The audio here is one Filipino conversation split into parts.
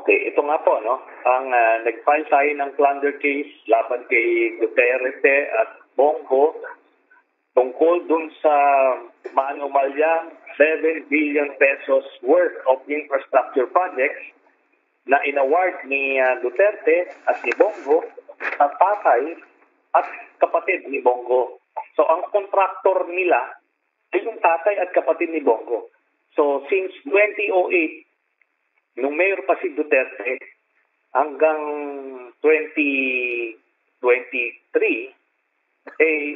Okay, ito nga po, no? Ang nag-file tayo ng plunder case laban kay Duterte at Bongo tungkol dun sa maanumalyang 7 billion pesos worth of infrastructure projects na inaward ni Duterte at ni Bongo sa tatay at kapatid ni Bongo. So ang contractor nila ay yung tatay at kapatid ni Bongo. So since 2008, nung mayor pa si Duterte, hanggang 2023,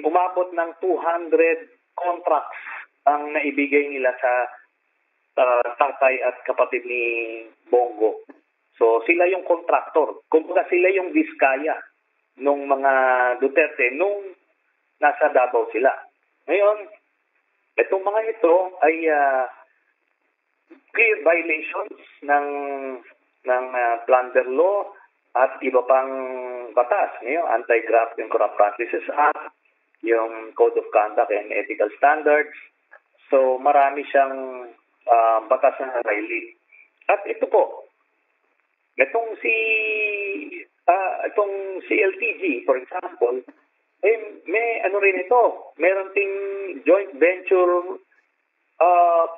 umabot ng 200 contracts ang naibigay nila sa tatay at kapatid ni Bongo. So sila yung contractor. Kumbaga sila yung diskaya nung mga Duterte nung nasa Davao sila. Ngayon, itong mga ito ay clear violations ng plunder law at iba pang batas, yung Anti-Graft and Corrupt Practices Act, yung Code of Conduct and Ethical Standards. So marami siyang batas na violate. At ito po, itong LTG, for example, may ano rin ito, meron ting joint venture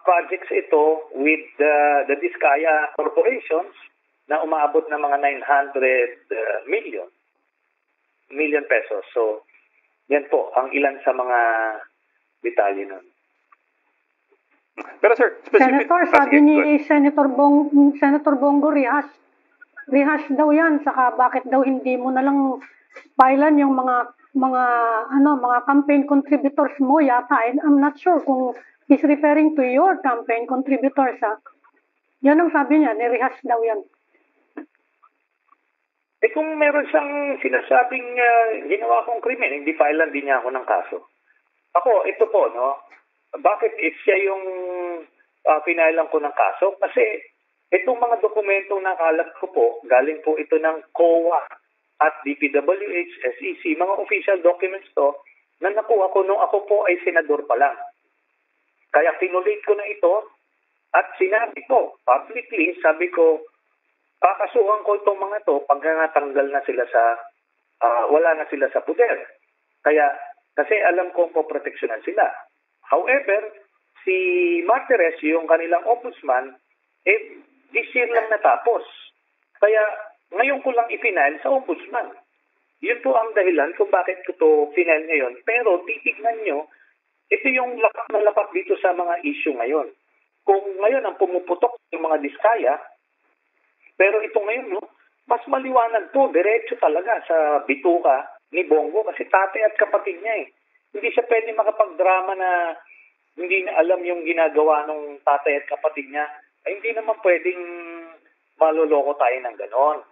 projects ito with the Diskaya corporations na umaabot ng mga 900 million pesos. So, yan po ang ilan sa mga detalye nun. Pero sir, specific... Senator, sabi ni Senator Bongo, rehash daw yan. Saka bakit daw hindi mo na lang filean yung mga campaign contributors mo yata. And I'm not sure kung he's referring to your campaign contributors. Yan ang sabi niya, ni-rehash daw yan. Kung meron siyang sinasabing ginawa kong krimen, hindi filean din niya ako ng kaso. Ako, ito po, no? Bakit siya yung pinailan ko ng kaso? Kasi itong mga dokumentong nakalat ko po, galing po ito ng COA at DPWH, SEC, mga official documents to na nakuha ko nung ako po ay senador pa lang. Kaya pinulate ko na ito at sinabi ko publicly, sabi ko, kakasuhan ko itong mga to pag natanggal na sila sa, wala na sila sa puder. Kasi alam ko poproteksyonan sila. However, si Martires, yung kanilang ombudsman, this year lang natapos. Kaya ngayon ko lang ipinail sa ombudsman. Yun po ang dahilan kung bakit ko to final ngayon. Pero titignan nyo, ito yung lapat na lapat dito sa mga issue ngayon. Kung ngayon ang pumuputok yung mga diskaya, pero ito ngayon, no, mas maliwanag to, diretso talaga sa bituka ni Bongo kasi tatay at kapatid niya eh. Hindi siya pwede makapagdrama na hindi na alam yung ginagawa ng tatay at kapatid niya. Ay, hindi naman pwedeng maloloko tayo ng ganon.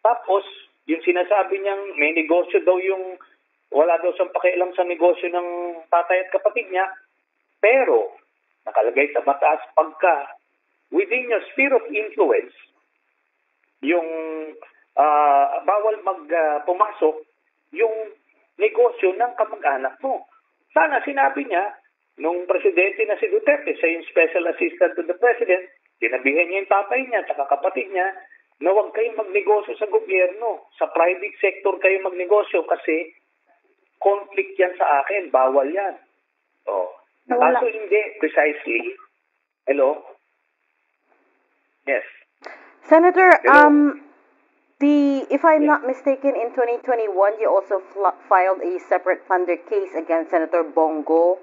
Tapos, yung sinasabi niyang may negosyo daw yung wala daw siyang pakialam sa negosyo ng tatay at kapatid niya, pero nakalagay sa batas pagka within your sphere of influence, yung bawal pumasok yung negosyo ng kamag-anak mo. Sana sinabi niya, nung presidente na si Duterte, siya yung special assistant to the president, sinabihan niya yung tatay niya at kapatid niya na huwag kayong magnegosyo sa gobyerno. Sa private sector kayo magnegosyo kasi conflict yan sa akin. Bawal yan. Kaso hindi. Precisely. Hello? Yes. Senator, if I'm not mistaken, in 2021, you also filed a separate plunder case against Senator Bongo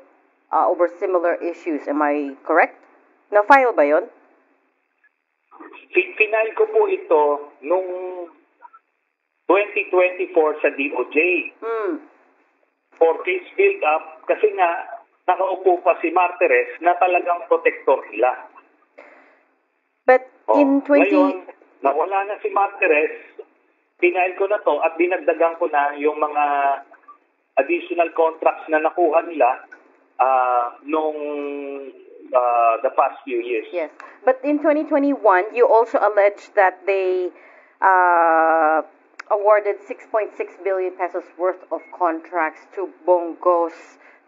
over similar issues. Am I correct? Na-file ba yun? Final ko po ito nung 2024 sa DOJ. For case build-up, kasi nga nakaupo pa si Martires na talagang protector nila. But in 20... Ngayon, nawala na si Martires, pinail ko na to at dinagdagan ko na yung mga additional contracts na nakuha nila nung the past few years. Yes. But in 2021, you also alleged that they awarded 6.6 billion pesos worth of contracts to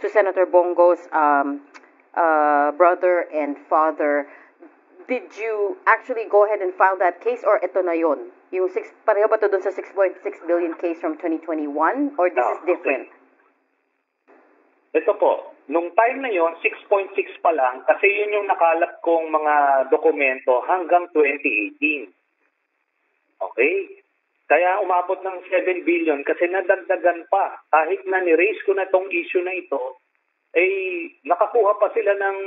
Senator Bongo's brother and father. did you actually go ahead and file that case or ito na yun? Yung pareho ba to dun sa 6.6 billion case from 2021 or this is different? Ito po, nung time na yon 6.6 pa lang kasi yun yung nakalap kong mga dokumento hanggang 2018. Okay? Kaya umabot ng 7 billion kasi nadagdagan pa. Kahit na ni-raise ko na tong issue na ito, nakakuha pa sila ng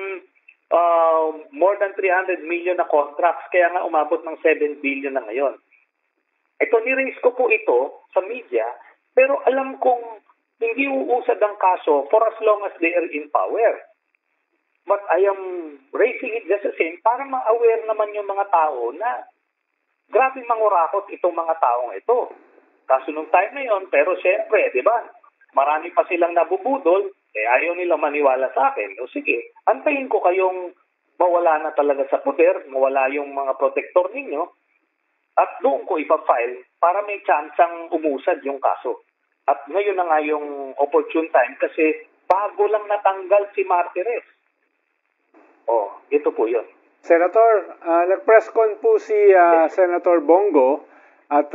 more than 300 million na contracts kaya nga umabot ng 7 billion na ngayon. Ito, ni-raise ko po ito sa media pero alam kong hindi uusad ang kaso for as long as they are in power. But I am raising it just the same para ma-aware naman yung mga tao na grabe mangurakot itong mga taong ito. Kaso nung time na yon, pero siyempre, di ba, marami pa silang nabubudol, ayaw nila maniwala sa akin. O sige, antayin ko kayong mawala na talaga sa poder, mawala yung mga protector ninyo, at doon ko ipafile para may chansang umusad yung kaso. At ngayon na nga yung opportune time kasi bago lang natanggal si Martires. Ito po yun. Senator, nag-press con po si Senator Bongo at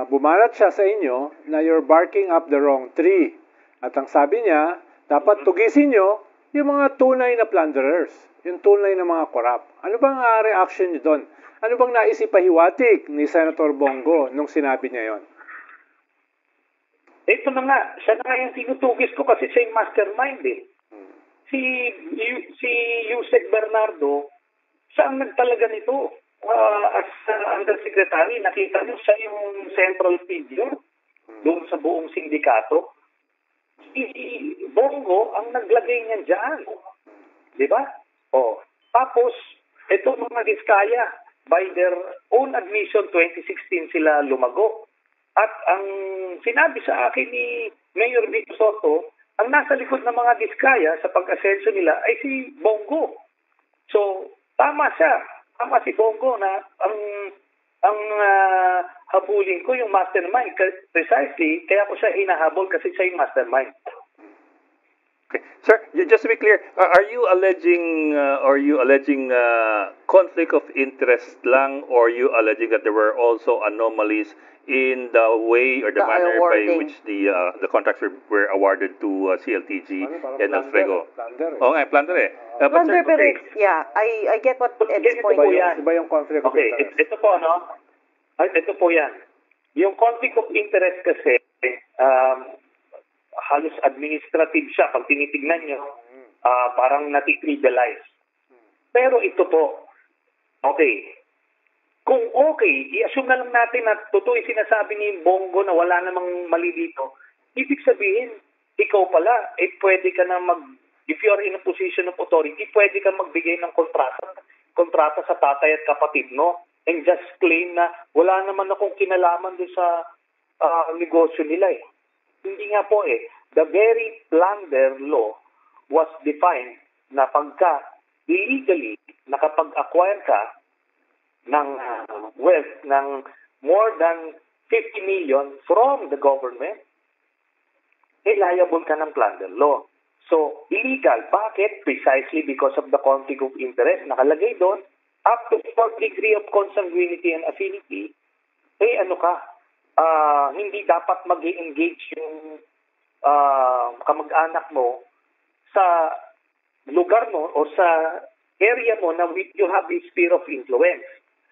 bumalat siya sa inyo na you're barking up the wrong tree. At ang sabi niya, dapat tugisin nyo yung mga tunay na plunderers, yung tunay na mga korap. Ano bang reaction niyo doon? Ano bang naisipahiwatig ni Senator Bongo nung sinabi niya yon? Ito na nga, siya na nga yung tinutugis ko kasi siya yung mastermind eh. Si Yusek Bernardo, siya ang nagtalaga nito. As undersecretary, nakita niyo siya yung central figure doon sa buong sindikato. Si Bongo ang naglagay niya dyan. Di ba? Tapos, ito mga diskaya, by their own admission, 2016 sila lumago. At ang sinabi sa akin ni Mayor Vico Soto, ang nasa likod ng mga diskaya sa pag-asenso nila ay si Bongo. So, tama siya. Tama si Bongo na ang habulin ko yung mastermind. Precisely, kaya ko siya hinahabol kasi siya yung mastermind. Okay. Sir, just to be clear, are you alleging conflict of interest lang, or are you alleging that there were also anomalies in the way or the manner by which the contracts were awarded to CLTG and Alfrego? Plunder eh. Plunder, pero yeah, I get what Ed's point is. Iba yung conflict of interest. Ito po, no? Ito po yan. Yung conflict of interest kasi, halos administrative siya. Pag tinitignan nyo, parang natitrivialize. Pero ito po, okay. Kung okay, i-assume na lang natin na totoo yung sinasabi ni Bongo na wala namang mali dito. Ibig sabihin, ikaw pala, pwede ka na if you are in a position of authority, pwede ka magbigay ng kontrata sa tatay at kapatid mo and just claim na wala naman akong kinalaman doon sa negosyo nila eh. Hindi nga po eh. The very plunder law was defined na pagka illegally nakapag-acquire ka ng wealth ng more than 50 million from the government, liable ka ng plunder law. So, illegal. Bakit? Precisely because of the conflict of interest. Nakalagay doon, up to 4th degree of consanguinity and affinity, hindi dapat mag-engage yung kamag-anak mo sa lugar mo o sa area mo na you have a sphere of influence.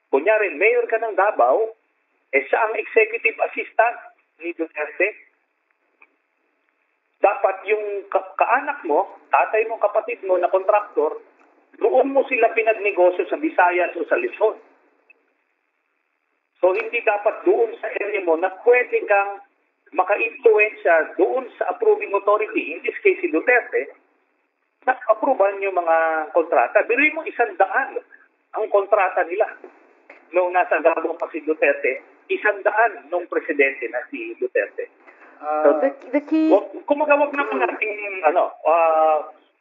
Kunyari, mayor ka ng Davao, siya ang executive assistant ni Duterte. Dapat yung kaanak mo, tatay mo, kapatid mo na kontraktor, doon mo sila pinagnegosyo sa Visayas o sa Luzon. So, hindi dapat doon sa area mo na pwede kang maka-influensya doon sa approving authority, in this case si Duterte, na approvean yung mga kontrata. Biruin mo 100 ang kontrata nila. Noong nasa Davao pa si Duterte, 100 nung presidente na si Duterte. So the key... Kumagawag naman natin,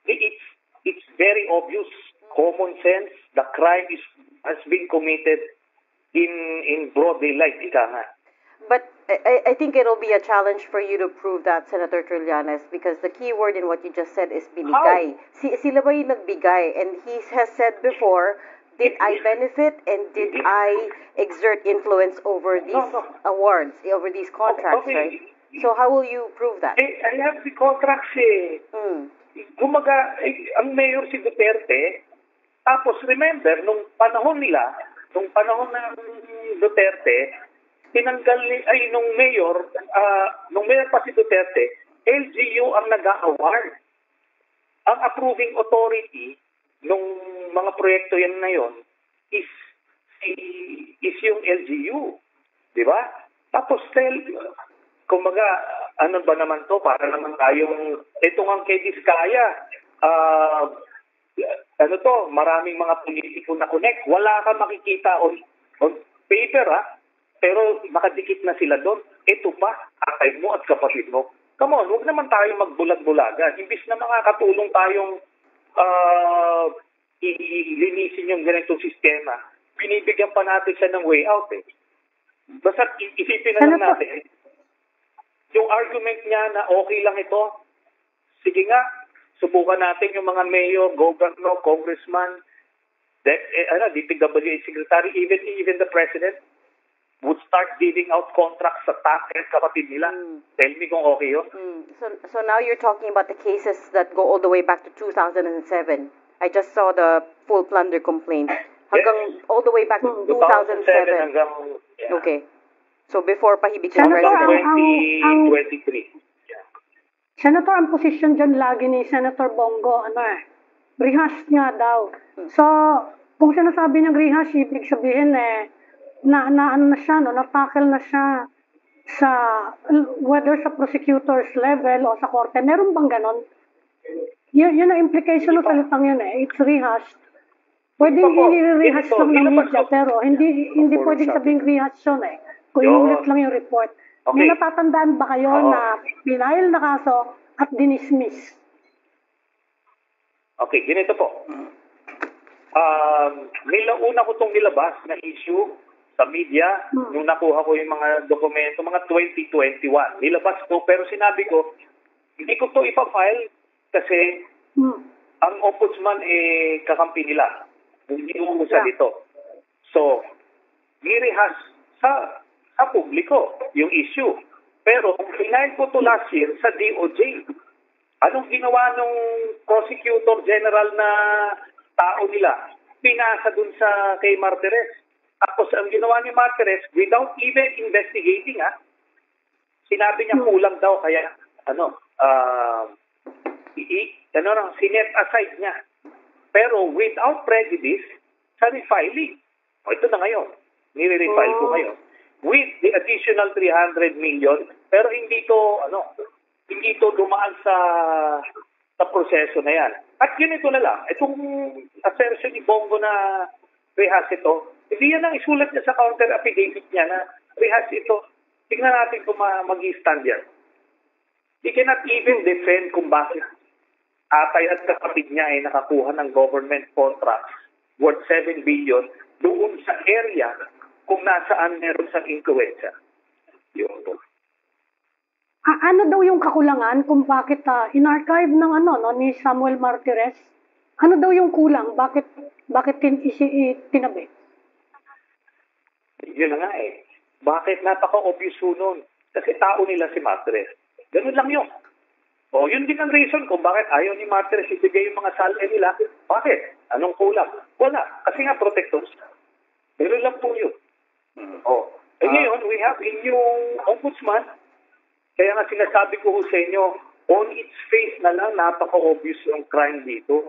it's very obvious, common sense, the crime has been committed in broad daylight, ika nga. But I think it'll be a challenge for you to prove that, Senator Trillanes, because the key word in what you just said is binigay. Sila ba yung nagbigay? And he has said before, did I benefit and did I exert influence over these awards, over these contracts, right? So how will you prove that? I have the contracts eh. Gumaga, ang mayor si Duterte, tapos remember, nung panahon ng Duterte, nung mayor pa si Duterte, LGU ang nag-award. Ang approving authority nung mga proyekto yan na yon is yung LGU. Di ba? Tapos kumbaga, ano ba naman to? Para naman tayong, itong ang kay Diskaya, maraming mga politiko na connect. Wala ka makikita on paper, pero nakadikit na sila doon. Ito pa, atay mo at kapatid mo. Come on, huwag naman tayo magbulag-bulagan. Imbis na makakatulong tayong linisin yung ganitong sistema, binibigyan pa natin siya ng way out eh. Basta isipin na lang natin, yung argument niya na okay lang ito, sige nga, subukan natin yung mga mayor, governor, congressman, DPWH secretary, even the president would start giving out contracts sa taxes kapatid nila. Tell me kung okay yun. So now you're talking about the cases that go all the way back to 2007. I just saw the full plunder complaint. Hanggang all the way back to 2007. Hanggang, Okay. So before pa he became president. 2023. Senator, ang posisyon dyan lagi ni Senator Bongo, rehash nga daw. So, kung sinasabi niyang rehash, ibig sabihin na-tackle na siya sa, whether sa prosecutor's level o sa korte. Meron bang ganon? Yun ang implication ng salitang yun It's rehashed. Pwedeng i-rehash lang ng media, pero hindi pwedeng sabing rehash yun Kung inulit lang yung report. Okay. May natatandaan ba kayo na pinahil na kaso at dinismiss? Okay, ganito po. Una ko itong nilabas na issue sa media, nung nakuha ko yung mga dokumento, mga 2021. Nilabas ko, pero sinabi ko, hindi ko to ipafile kasi ang ombudsman kakampi nila. Hindi ko sa dito. So, nirehas sa publiko yung issue. Pero, pinahin ko to last year sa DOJ. Anong ginawa nung prosecutor general na tao nila? Pinasa dun sa kay Martires. Tapos ang ginawa ni Martires, without even investigating, sinabi niya kulang daw, kaya, sinet aside niya. Pero without prejudice, sa refiling. Ito na ngayon. Nire-refile ko ngayon. With the additional 300 million, pero hindi to dumaan sa proseso na yan. At yun ito na lang. Itong assertion ni Bongo na rehas ito, hindi yan ang isulat niya sa counter affidavit niya na rehas ito. Tingnan natin kung mag-i-stand yan. He cannot even defend kung bakit atay at kapatid niya ay nakakuha ng government contracts worth 7 billion doon sa area kung nasaan meron siyang influensya. Yun po. Ano daw yung kakulangan kung bakit in-archive ng ni Samuel Martires? Ano daw yung kulang? Bakit tinabi? Yun na nga Bakit napaka-obvious nun? Kasi tao nila si Martires. Ganun lang yun. O yun din ang reason kung bakit ayaw ni Martires ibigay yung mga salary nila. Bakit? Anong kulang? Wala. Kasi nga protectors. Ganun lang po yun. Ngayon, we have a new ombudsman. Kaya nga sinasabi ko sa inyo, on its face na lang, napaka-obvious yung crime dito.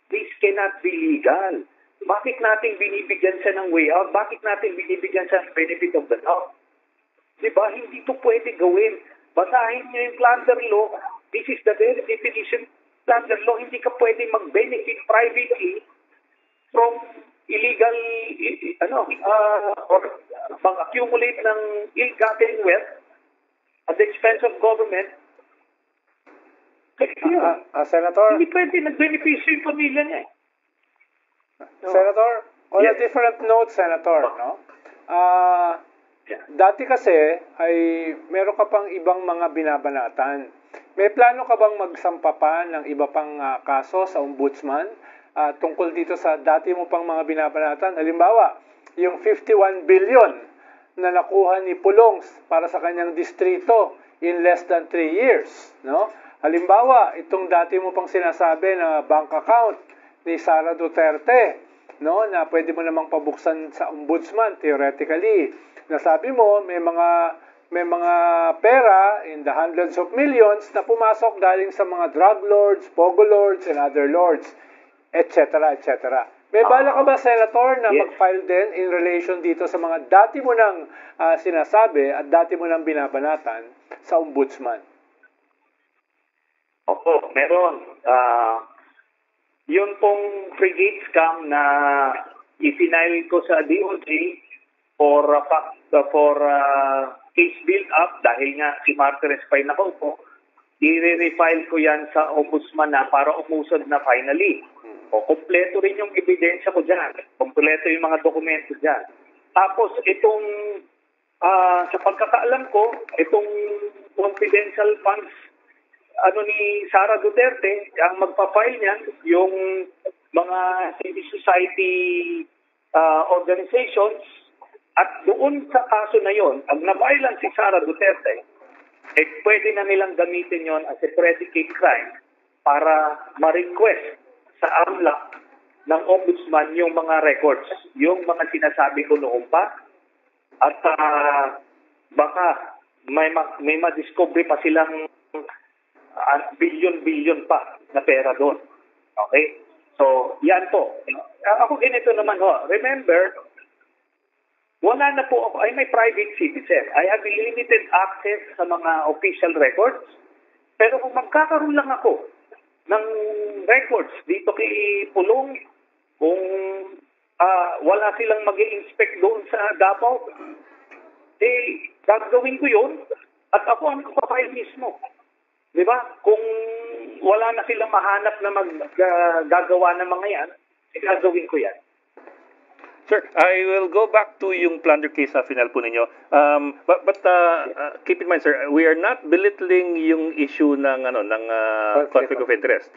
This cannot be legal. Bakit natin binibigyan siya ng way out? Bakit natin binibigyan siya ng benefit of the doubt? Diba? Hindi ito pwede gawin. Basahin niyo yung plunder law. This is the very definition. Plunder law, hindi ka pwede mag-benefit privately from illegal, or mag-accumulate ng ill-gotten wealth at the expense of government. Senator? Hindi pwede nag-beneficio yung pamilya niya Senator, on a different note, Senator, Dati kasi ay meron ka pang ibang mga binabanatan. May plano ka bang magsampa pa ng iba pang kaso sa ombudsman tungkol dito sa dati mo pang mga binabanatan? Halimbawa, yung 51 billion na nakuha ni Pulongs para sa kanyang distrito in less than 3 years, no? Halimbawa, itong dati mo pang sinasabi na bank account ni Sara Duterte, no, na pwede mo namang pabuksan sa ombudsman theoretically. Nasabi mo may mga pera in the hundreds of millions na pumasok galing sa mga drug lords, pogo lords, and other lords, etc., etc. May bala ka ba, Senator, na mag-file din in relation dito sa mga dati mo nang sinasabi at dati mo nang binabanatan sa ombudsman? Opo, meron. Yun pong frigate scam na ipinail ko sa DOJ for case build-up dahil nga si Martires pa yung nakaupo, i-refile ko yan sa ombudsman na para umusad na finally. O, kompleto rin yung ebidensya ko dyan. Kompleto yung mga dokumento dyan. Tapos, itong, sa pagkakaalam ko, itong confidential funds ni Sara Duterte, ang magpa-file niyan, yung mga civil society organizations, at doon sa kaso na yon, pag na-violence si Sara Duterte, pwede na nilang gamitin yon as a predicate crime para ma-request sa AMLAC ng ombudsman yung mga records, yung mga sinasabi ko noon pa, at baka may ma-discovery pa silang billion pa na pera doon. Okay? So, yan po. Ako ganito naman ho. Remember, wala na po ako, may private citizen. I have limited access sa mga official records. Pero kung magkakaroon lang ako ng records dito kay Pulong, kung wala silang mag-i-inspect doon sa Davao, gagawin ko yun at ako ang kapapay mismo. Diba? Kung wala na silang mahanap na gagawa ng mga yan, gagawin ko yan. Sir, I will go back to yung plunder case na final po ninyo. But keep in mind, sir, we are not belittling yung issue ng conflict of interest.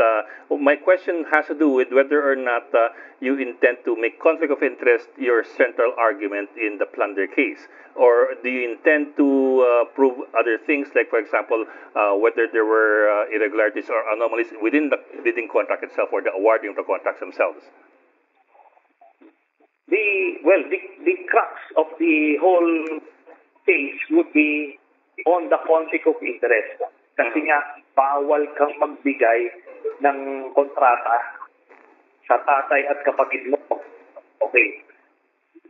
My question has to do with whether or not you intend to make conflict of interest your central argument in the plunder case, or do you intend to prove other things, like, for example, whether there were irregularities or anomalies within the bidding contract itself or the awarding of the contracts themselves? The crux of the whole case would be on the conflict of interest. Kasi nga, bawal kang magbigay ng kontrata sa tatay at kapatid mo. Okay.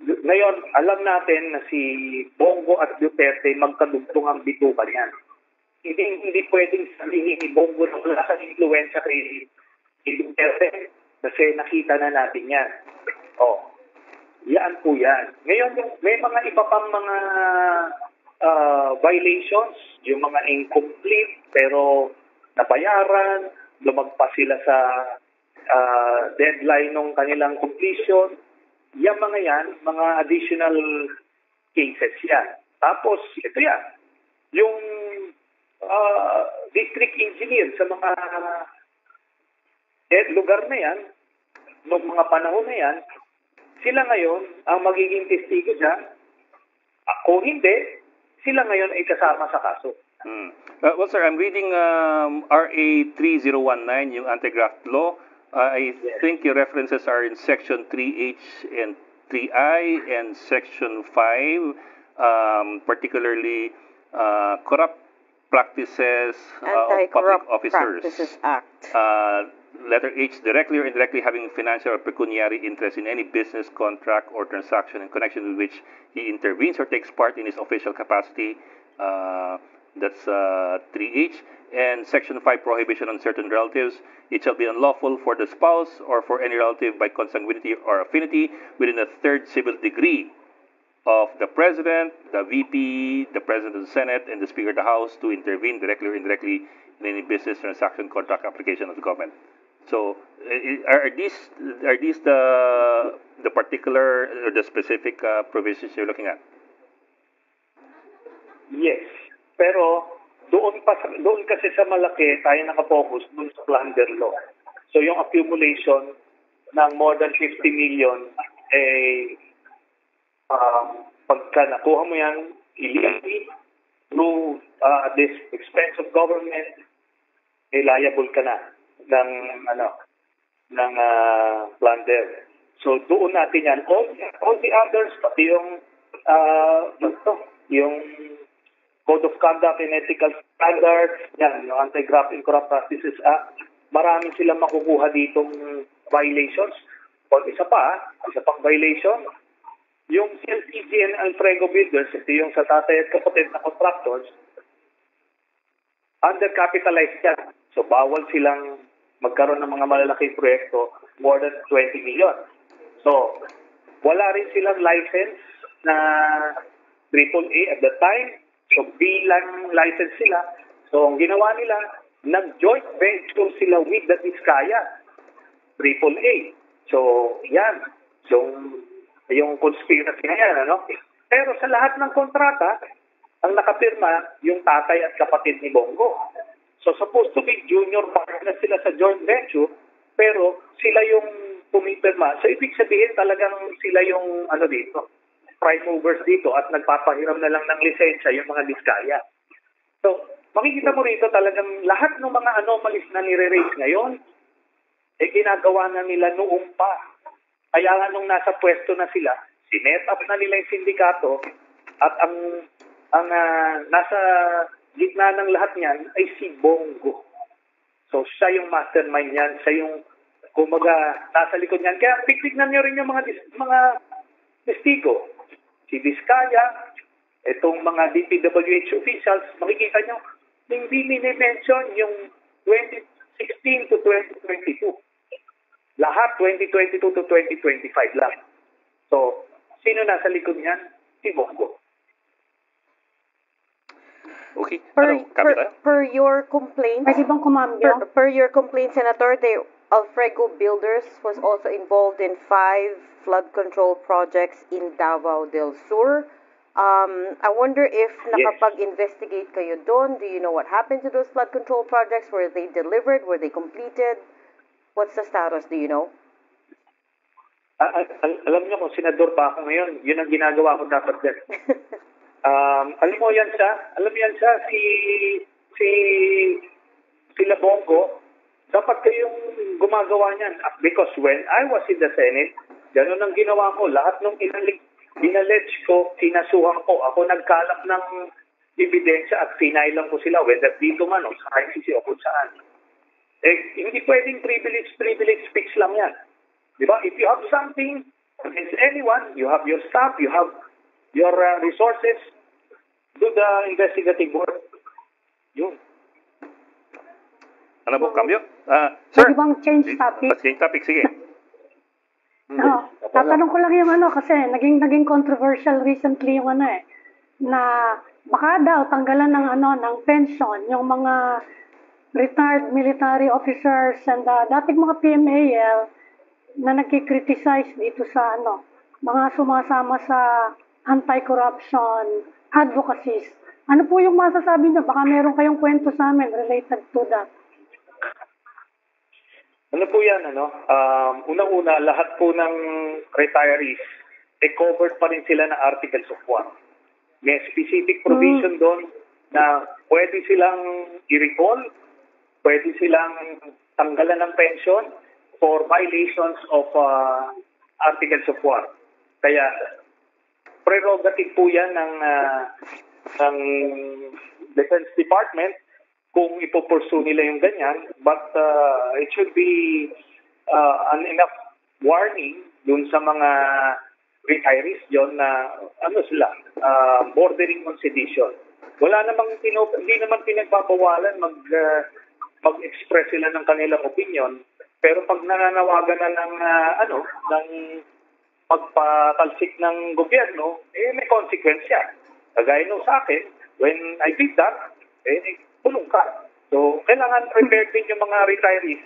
Ngayon, alam natin na si Bongo at Duterte magkadugtong ang bituka niyan. Hindi pwedeng sabihin ni Bongo na wala sa influensya kay Duterte kasi nakita na natin yan. Yan po yan. Ngayon, may mga iba pang mga violations, yung mga incomplete pero nabayaran, lumagpas sila sa deadline ng kanilang completion. Yung mga yan, mga additional cases yan. Tapos, ito yan, yung district engineer sa mga lugar na yan, noong mga panahon na yan, sila ngayon ang magiging testigo dyan. Kung hindi, sila ngayon ay kasama sa kaso. Well, sir, I'm reading RA 3019, yung anti-graft law. I think your references are in Section 3H and 3I and Section 5, particularly corrupt practices of public officers. Practices Act. Letter H, directly or indirectly having financial or pecuniary interest in any business, contract, or transaction in connection with which he intervenes or takes part in his official capacity. That's 3H. And Section 5, prohibition on certain relatives. It shall be unlawful for the spouse or for any relative by consanguinity or affinity within the third civil degree of the President, the VP, the President of the Senate, and the Speaker of the House to intervene directly or indirectly in any business, transaction, contract, application of the government. So, are these the particular or the specific provisions you're looking at? Yes. Pero doon kasi sa malaki tayo nakapokus doon sa plunder law. So yung accumulation ng more than 50 million pagka nakuha mo yan illegally through this expense of government, liable ka na ng plunder. So doon natin yan. All the others, pati yung Code of Conduct and Ethical Standards, yan, yung Anti-Graft and Corrupt Practices Act, maraming silang makukuha ditong violations. O isa pang violation, yung CLTG and Alfrego Builders, ito yung sa tatay at kapatid na contractors, undercapitalized yan. So bawal silang magkaroon ng mga malalaking proyekto more than 20 million. So wala rin silang license na AAA at the time. So bilang license sila. So ang ginawa nila, nag-joint venture sila with the Vizcaya, AAA. So yan. So yung conspiracy na yan, ano? Pero sa lahat ng kontrata, ang nakapirma yung tatay at kapatid ni Bongo. So supposed to be junior partner sila sa joint venture, pero sila yung pumipirma. So ibig sabihin talagang sila yung dito, prime movers dito at nagpapahiram na lang ng lisensya yung mga Vizcaya. So makikita mo rito talagang lahat ng mga anomalies na nire-raise ngayon, ginagawa na nila noong pa. Kaya nga nung nasa pwesto na sila, sinet up na nila yung sindikato at ang nasa gitna ng lahat niyan ay si Bongo. So siya yung mastermind niyan, siya yung kumaga nasa likod niyan. Kaya tignan niyo rin yung mga testigo. Si Vizcaya, itong mga DPWH officials, makikita niyo, hindi mini-mention yung 2016 to 2022. Lahat 2022 to 2025 lang. So, sino nasa likod niyan? Si Bongo. Okay. Per your complaint, Pwede bang kumambyo? per your complaint, Senator, the Alfrego Builders was also involved in 5 flood control projects in Davao del Sur. I wonder if nakapag-investigate kayo doon. Do you know what happened to those flood control projects? Were they delivered? Were they completed? What's the status? Do you know? Alam niyo kung senador pa ako ngayon, yun ang ginagawa ko dapat din. Alam mo yan siya, sila Bongo, dapat kayong gumagawa niyan. Because when I was in the Senate, ganun ang ginawa ko. Lahat ng inalledge ko, sinasuhan ko. Ako nagkalap ng ebidensya at sinailan ko sila, whether dito man o sa ICC o kung saan. Hindi pwedeng privilege speech lang yan. Diba? If you have something against anyone, you have your staff, you have your resources, do the investigative work. Yun. Ano po, cambio? Sir, Pwede bang change topic? change topic, sige. Tatanong ko lang yung kasi naging controversial recently yung na baka daw tanggalan ng ng pension yung mga retired military officers and dating mga PMAL na nagki-criticize dito sa mga sumasama sa anti-corruption advocacies. Ano po yung masasabi niyo? Baka meron kayong kwento sa amin related to that. Ano po yan, unang-una, lahat po ng retirees, covered pa rin sila ng Articles of War. May specific provision doon na pwede silang i-recall, pwede silang tanggalan ng pension for violations of Articles of War. Kaya, prerogative po yan ng Defense Department kung ipopursue nila yung ganyan, but it should be an enough warning dun sa mga retirees dyan na sila, bordering on sedition. Wala namang hindi naman pinagbabawalan mag-express sila ng kanilang opinion, pero pag nananawagan na ng pagpatalsik ng gobyerno, may konsekwensya. Kagaya nung sa akin, when I did that, tulong ka. So, kailangan prepared din yung mga retirees.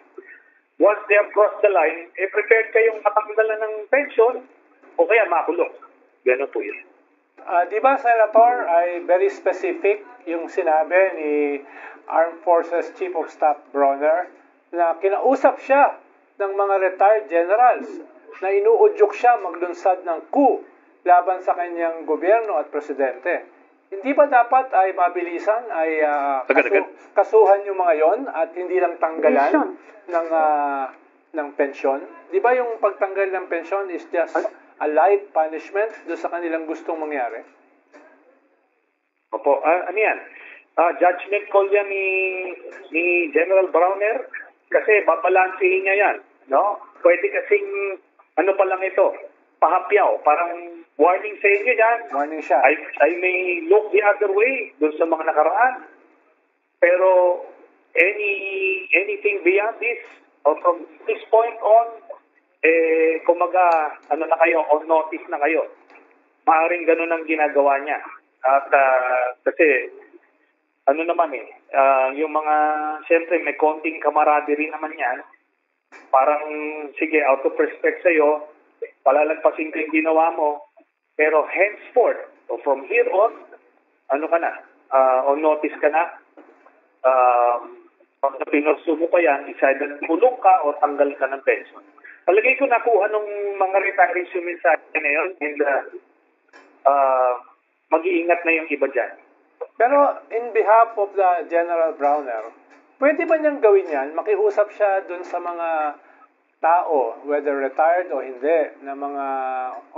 Once they have crossed the line, prepared kayong matanggalan ng pension o kaya makulong. Gano'n po yun. Di ba, Senator, ay very specific yung sinabi ni Armed Forces Chief of Staff Bronner na kinausap siya ng mga retired generals na inuudyok siya maglunsad ng coup laban sa kanyang gobyerno at presidente. Hindi ba dapat ay mabilisan, ay kasuhan yung mga yon at hindi lang tanggalan ng pensyon? Di ba yung pagtanggal ng pensyon is just a light punishment doon sa kanilang gustong mangyari? Opo, ano yan? Judgment call yan ni General Browner kasi babalansihin niya yan. No? Pwede kasing, ano pa lang ito, pahapyaw, parang warning sa inyo yan. Warning siya. I may look the other way doon sa mga nakaraan. Pero anything beyond this, or from this point on, kumaga, ano na kayo, on notice na kayo. Maaring ganun ang ginagawa niya. At kasi, ano naman yung mga, siyempre may konting camaraderie naman yan. Parang, sige, out of respect sa'yo, palalagpasin ko yung ginawa mo. Pero henceforth, so from here on, ano ka na, on notice ka na. Pag pinursu mo pa yan, either kulong ka o tanggal ka ng pension. Palagay ko nakuha nung mga retirees yung mensahe na yun and mag-iingat na yung iba dyan. Pero in behalf of the General Browner, pwede ba niyang gawin yan? Makiusap siya dun sa mga tao, whether retired o hindi, na mga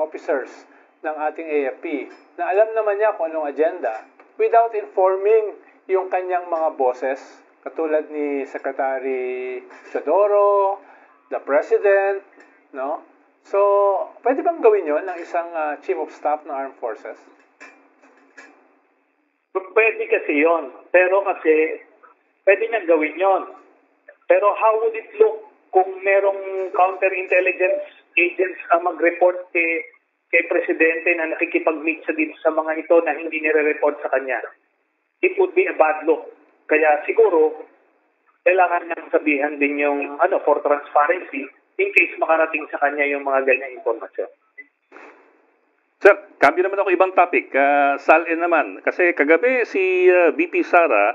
officers ng ating AFP, na alam naman niya kung anong agenda, without informing yung kanyang mga bosses, katulad ni Secretary Chodoro, the President, no? So, pwede bang gawin yon ng isang Chief of Staff ng Armed Forces? Pwede kasi yon, pero kasi pwede niyang gawin yon. Pero how would it look kung merong counterintelligence agents ang mag-report kay Presidente na nakikipag-meet sa dito sa mga ito na hindi nire-report sa kanya? It would be a bad look. Kaya siguro, kailangan niyang sabihan din yung for transparency in case makarating sa kanya yung mga ganyang informasyon. Sir, cambio naman ako ibang topic. SALN naman. Kasi kagabi si VP Sara,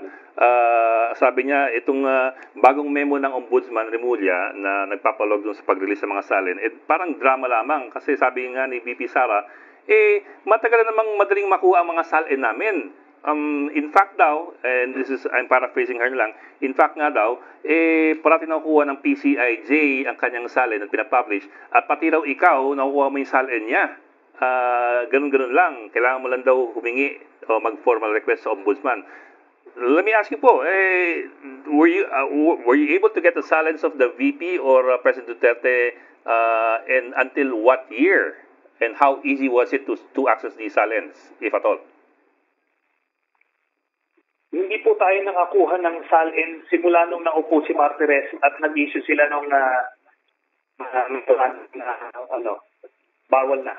sabi niya itong bagong memo ng Ombudsman Remulla na nagpapalog dun sa pag-release ng mga SALN, parang drama lamang. Kasi sabi nga ni VP Sara, matagal na namang madaling makuha ang mga SALN namin. In fact daw, and this is, I'm paraphrasing her lang, in fact nga daw, parati nakukuha ng PCIJ ang kanyang SALN at pinapublish, at pati raw ikaw, nakukuha mo yung SALN niya. Ganun-ganun lang. Kailangan mo lang daw humingi o mag-formal request sa Ombudsman. Let me ask you po, were you able to get the silence of the VP or President Duterte and until what year? And how easy was it to access the silence, if at all? Hindi po tayo nakakuha ng SALN simula nung naupo si Martires at nag-issue sila nung bawal na.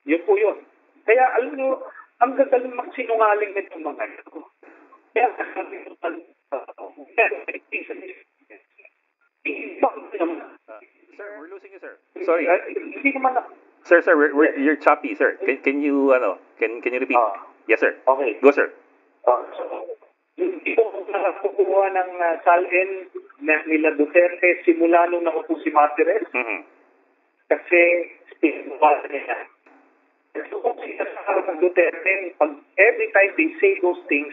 Yun po yun. Kaya alam nyo, ang gagaling magsinungaling nitong mga ito. Kaya sir, we're losing you, sir. Sorry. Hindi naman na. Sir, you're choppy, sir. Can you can you repeat? Yes, sir. Okay. Go, sir. Hindi po nakakuha ng SALN nila Duterte simula nung naupo si Martires. Kasi spiritual niya. So kung sinasabi ng Duterte, every time they say those things,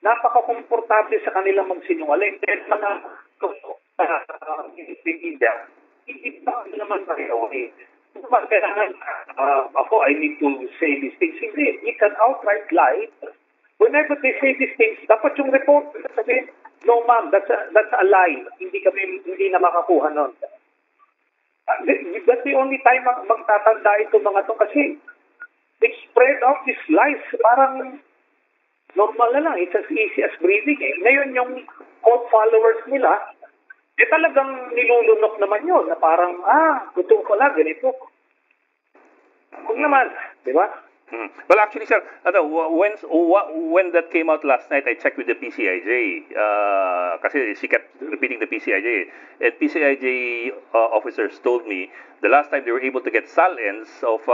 napaka-komportable sa kanilang magsinungaling. Dahil mga hindi pa naman tayo kailangan ako, I need to say these things. Hindi, you can outright lie. Whenever they say these things, dapat yung report sabihin, no ma'am, that's a lie. Hindi na makakuha nun. That's the only time magtatanda ito mga to kasi they spread out these lies. Parang normal na lang. It's as easy as breathing. Ngayon yung cult followers nila, talagang nilulunok naman yun na parang, totoo pala, ganito. Kung naman, di ba? Well, actually, sir, when that came out last night, I checked with the PCIJ kasi she kept repeating the PCIJ. And PCIJ officers told me the last time they were able to get SALNs of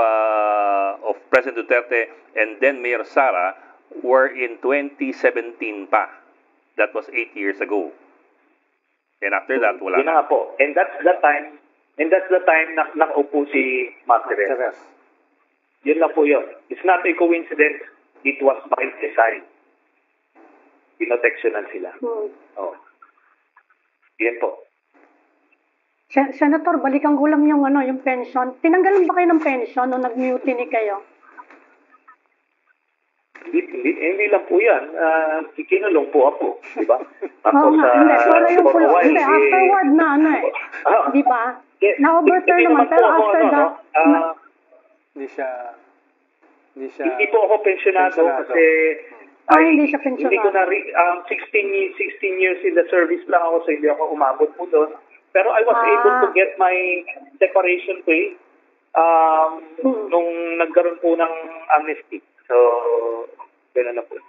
President Duterte and then Mayor Sara were in 2017 pa. That was 8 years ago. And after that, wala Yun na nga po. And that's the time na nakaupo si Martires. Teres. Yun lang po yun. It's not a coincidence. It was by design. Pinoteksyonan sila. Oh. Yan po. Senator, balikan ko lang yung yung pension. Tinanggalan ba kayo ng pension nung nag-mutiny kayo? Hindi lang po yan. Kinulong po ako. Di ba? Oo nga. Hindi, pero yung for a pulo. while, Hindi, afterward na di ba? Na-overturn naman. Pero after that, Hindi siya hindi po ako pensionado kasi hindi siya pensionado. Hindi ko na 16 years in the service lang ako, so hindi ako umabot po doon. Pero I was able to get my separation pay nung nagkaroon po ng amnesty. So, gano'n na po.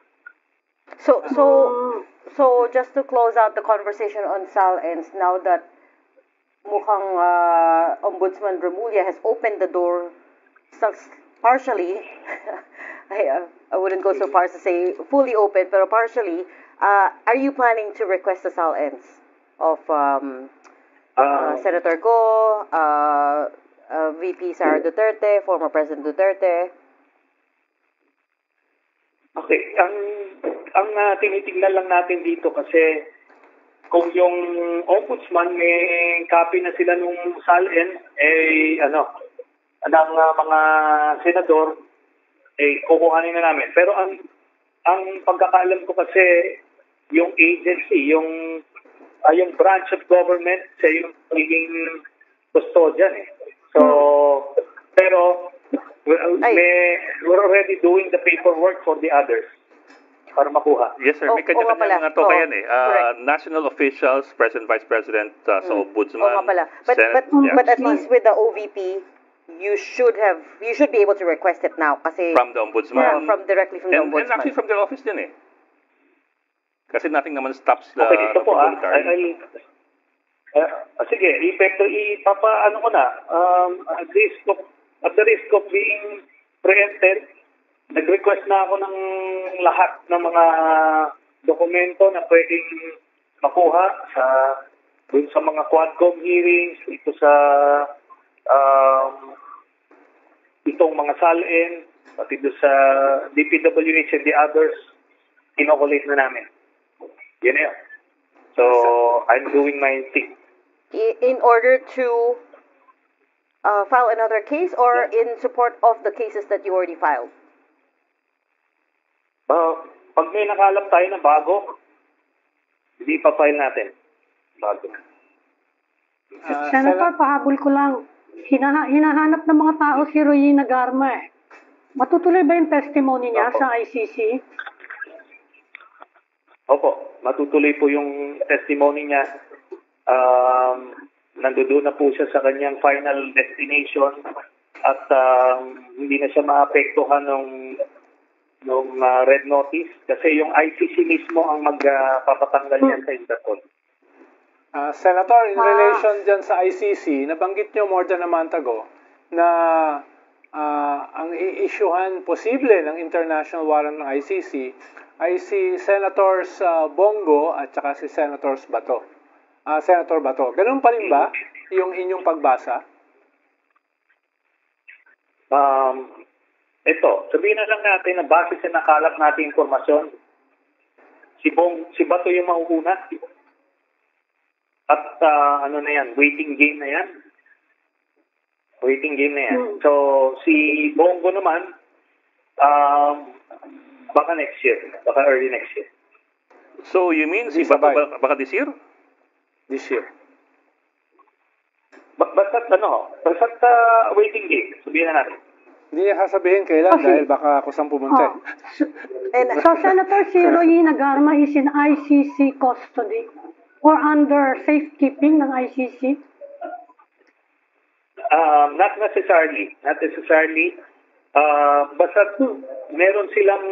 So just to close out the conversation on SALENS, now that mukhang Ombudsman Remulla has opened the door partially, I wouldn't go so far as to say fully open, pero partially, are you planning to request the SALENS of Senator Go, VP Sara Duterte, former President Duterte? Okay, ang tinitingnan lang natin dito kasi kung yung ombudsman may copy na sila nung SALN, ng mga senador, kukuhanin na namin. Pero ang pagkakaalam ko kasi yung agency, yung branch of government, siya yung naging custodian eh. So, pero we're already doing the paperwork for the others para makuha. Yes, sir. May kanya-kanya mga tokayan eh. National officials, President, Vice President, sa Ombudsman. Oo nga pala. But at least with the OVP, you should be able to request it now kasi from the Ombudsman. Directly from the Ombudsman. And actually from their office din eh. Kasi nothing naman stops the ito po sige, ipapaano ko na, at the risk of being preempted, nag-request na ako ng lahat ng mga dokumento na pwedeng makuha dun sa mga Quadcom hearings, ito sa itong mga SALN, pati doon sa DPWH and the others, inokulate na namin. Yan na yun. So, I'm doing my thing. In order to file another case or in support of the cases that you already filed? Pag may nakalap tayo na bago, hindi pa file natin. Bago. Senator, pahabol ko lang. Hinahanap ng mga tao si Royina Garma eh. Matutuloy ba yung testimony niya sa ICC? Opo, matutuloy po yung testimony niya. Nandoon na po siya sa kanyang final destination at hindi na siya maapektuhan nung red notice kasi yung ICC mismo ang magpapatanggal niyan sa Interpol. Senator, in relation dyan sa ICC, nabanggit nyo more than a month ago na ang i-issuehan posible ng international warrant ng ICC ay si Senators Bongo at saka si Senators Bato. Senator Bato, ganun pa rin ba yung inyong pagbasa? Ito, sabihin na lang natin na base sa nakalap natin informasyon, si Bato yung mauuna. At ano na yan, waiting game na yan. Waiting game na yan. So, si Bongo naman, baka next year. Baka early next year. So, you mean si Bato baka this year? This year. Basta't waiting game. Sabihin na natin. Hindi niya sasabihin kailan dahil baka kusang pumunta. So, Senator, si Royina Garma is in ICC custody or under safekeeping ng ICC? Not necessarily. Basta meron silang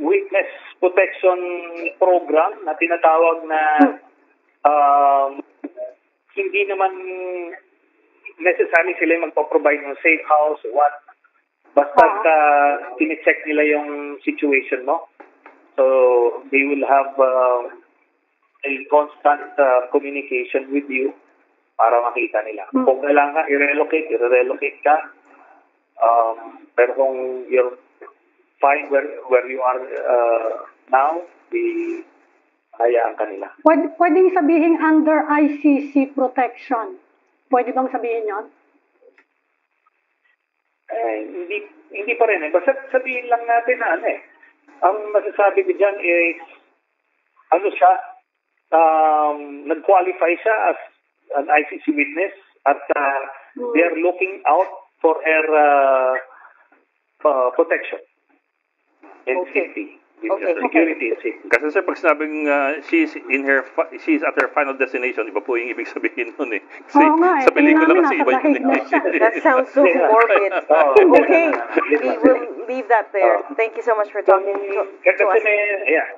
witness protection program na tinatawag na hindi naman necessarily sila magpo-provide ng safe house or what. Basta tine-check nila yung situation mo. So, they will have a constant communication with you para makita nila. Kung kailangan ka, i-relocate ka. Pero kung you're fine where you are now, hayaan ka nila. Pwedeng sabihin under ICC protection. Pwede bang sabihin yon? Hindi pa rin. Basta sabihin lang natin na ang masasabi ko dyan is, nag-qualify siya as an ICC witness at they are looking out for her protection and safety. Security and safety. Kasi sir, pag sinabing she's at her final destination, iba po yung ibig sabihin nun eh. Kasi sa pelikula kasi iba yun eh. That sounds so morbid. Okay, we will leave that there. Thank you so much for talking to us. Yeah.